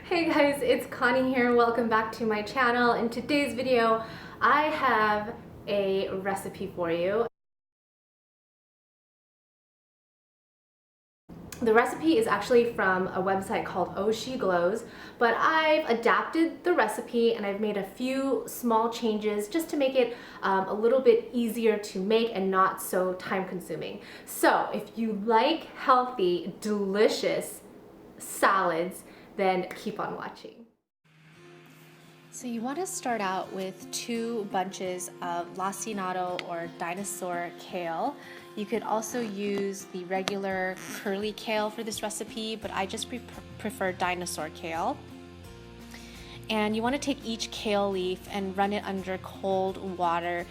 Hey guys, it's Connie here. Welcome back to my channel. In today's video, I have a recipe for you. The recipe is actually from a website called Oh She Glows, but I've adapted the recipe and I've made a few small changes just to make it a little bit easier to make and not so time consuming. So if you like healthy, delicious salads, then keep on watching. So you want to start out with 2 bunches of lacinato or dinosaur kale. You could also use the regular curly kale for this recipe, but I just prefer dinosaur kale. And you want to take each kale leaf and run it under cold water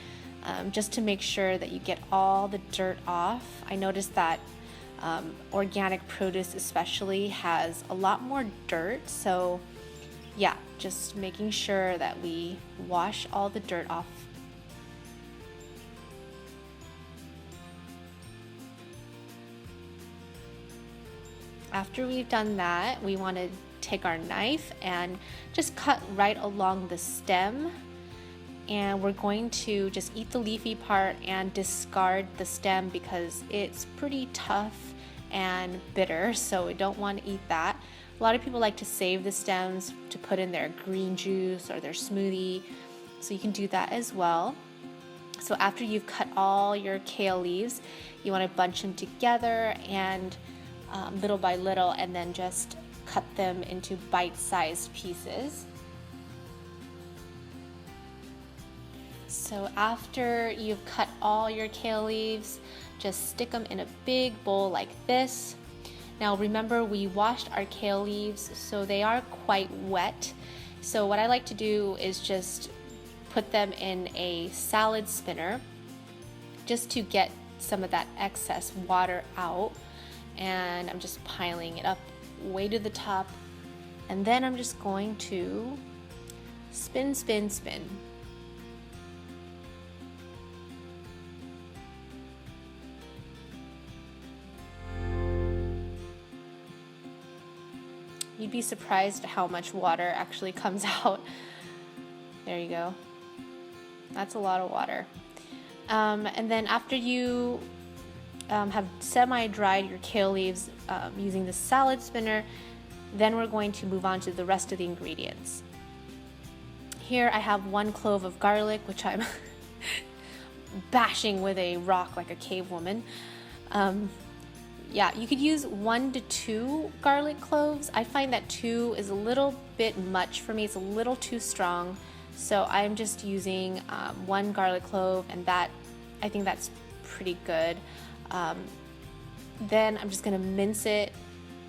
just to make sure that you get all the dirt off. I noticed that organic produce especially has a lot more dirt, so yeah, just making sure that we wash all the dirt off. After we've done that, we want to take our knife and just cut right along the stem. And we're going to just eat the leafy part and discard the stem because it's pretty tough and bitter, so we don't want to eat that. A lot of people like to save the stems to put in their green juice or their smoothie, so you can do that as well. So after you've cut all your kale leaves, you want to bunch them together and little by little, and then just cut them into bite-sized pieces. So after you've cut all your kale leaves, just stick them in a big bowl like this. Now remember, we washed our kale leaves, so they are quite wet. So what I like to do is just put them in a salad spinner just to get some of that excess water out. And I'm just piling it up way to the top. And then I'm just going to spin, spin, spin. You'd be surprised how much water actually comes out. There you go. That's a lot of water. And then after you have semi-dried your kale leaves using the salad spinner, then we're going to move on to the rest of the ingredients. Here I have 1 clove of garlic, which I'm bashing with a rock like a cave woman. Yeah, you could use 1 to 2 garlic cloves. I find that 2 is a little bit much for me. It's a little too strong. So I'm just using 1 garlic clove, and that, I think that's pretty good. Then I'm just gonna mince it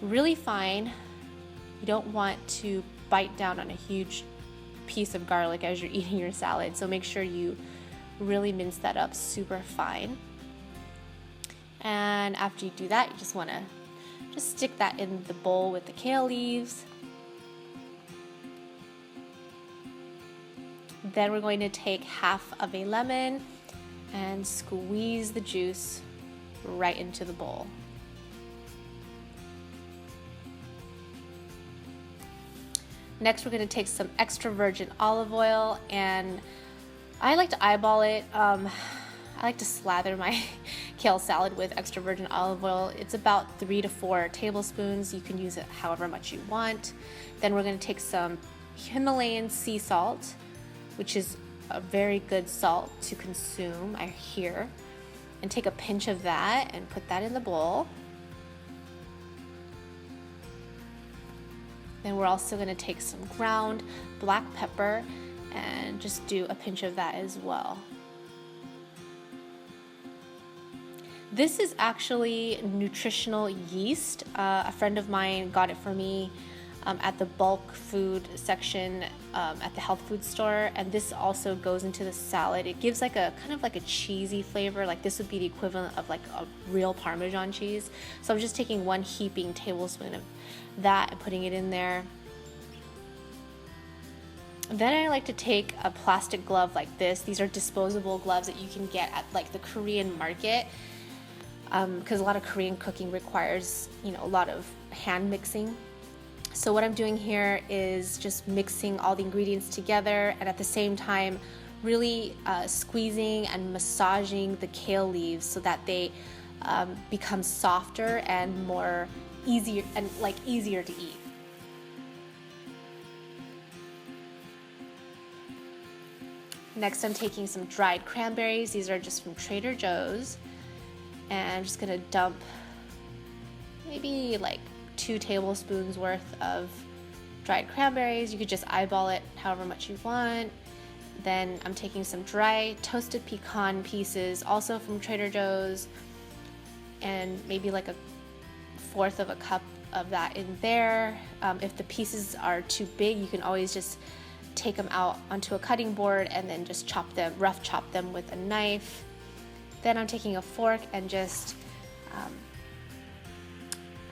really fine. You don't want to bite down on a huge piece of garlic as you're eating your salad. So make sure you really mince that up super fine. And after you do that, you just want to just stick that in the bowl with the kale leaves. Then we're going to take half of a lemon and squeeze the juice right into the bowl. Next, we're going to take some extra virgin olive oil, and I like to eyeball it. I like to slather my kale salad with extra virgin olive oil. It's about 3 to 4 tablespoons. You can use it however much you want. Then we're going to take some Himalayan sea salt, which is a very good salt to consume, I hear, and take a pinch of that and put that in the bowl. Then we're also going to take some ground black pepper and just do a pinch of that as well. This is actually nutritional yeast. A friend of mine got it for me at the bulk food section at the health food store, and this also goes into the salad. It gives like a kind of like a cheesy flavor. Like this would be the equivalent of like a real Parmesan cheese. So I'm just taking 1 heaping tablespoon of that and putting it in there. Then I like to take a plastic glove like this. These are disposable gloves that you can get at like the Korean market. Because a lot of Korean cooking requires, a lot of hand mixing. So what I'm doing here is just mixing all the ingredients together, and at the same time really squeezing and massaging the kale leaves so that they become softer and more easier to eat. Next, I'm taking some dried cranberries. These are just from Trader Joe's, and I'm just gonna dump maybe like 2 tablespoons worth of dried cranberries. You could just eyeball it however much you want. Then I'm taking some dry toasted pecan pieces, also from Trader Joe's, and maybe like 1/4 of a cup of that in there. If the pieces are too big, you can always just take them out onto a cutting board and then just rough chop them with a knife. Then I'm taking a fork and just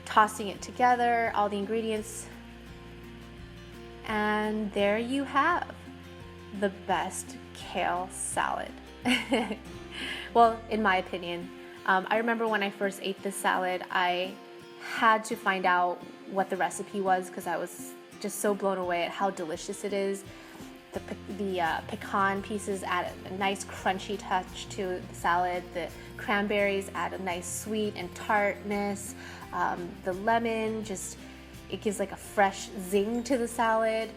tossing it together, all the ingredients, and there you have the best kale salad. Well, in my opinion. I remember when I first ate this salad, I had to find out what the recipe was because I was just so blown away at how delicious it is. The pecan pieces add a nice crunchy touch to the salad. The cranberries add a nice sweet and tartness. The lemon it gives like a fresh zing to the salad.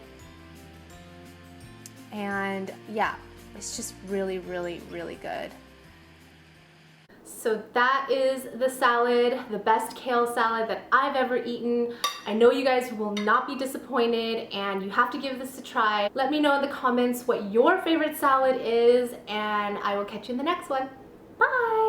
And yeah, it's just really, really, really good. So that is the salad, the best kale salad that I've ever eaten. I know you guys will not be disappointed and you have to give this a try. Let me know in the comments what your favorite salad is, and I will catch you in the next one. Bye!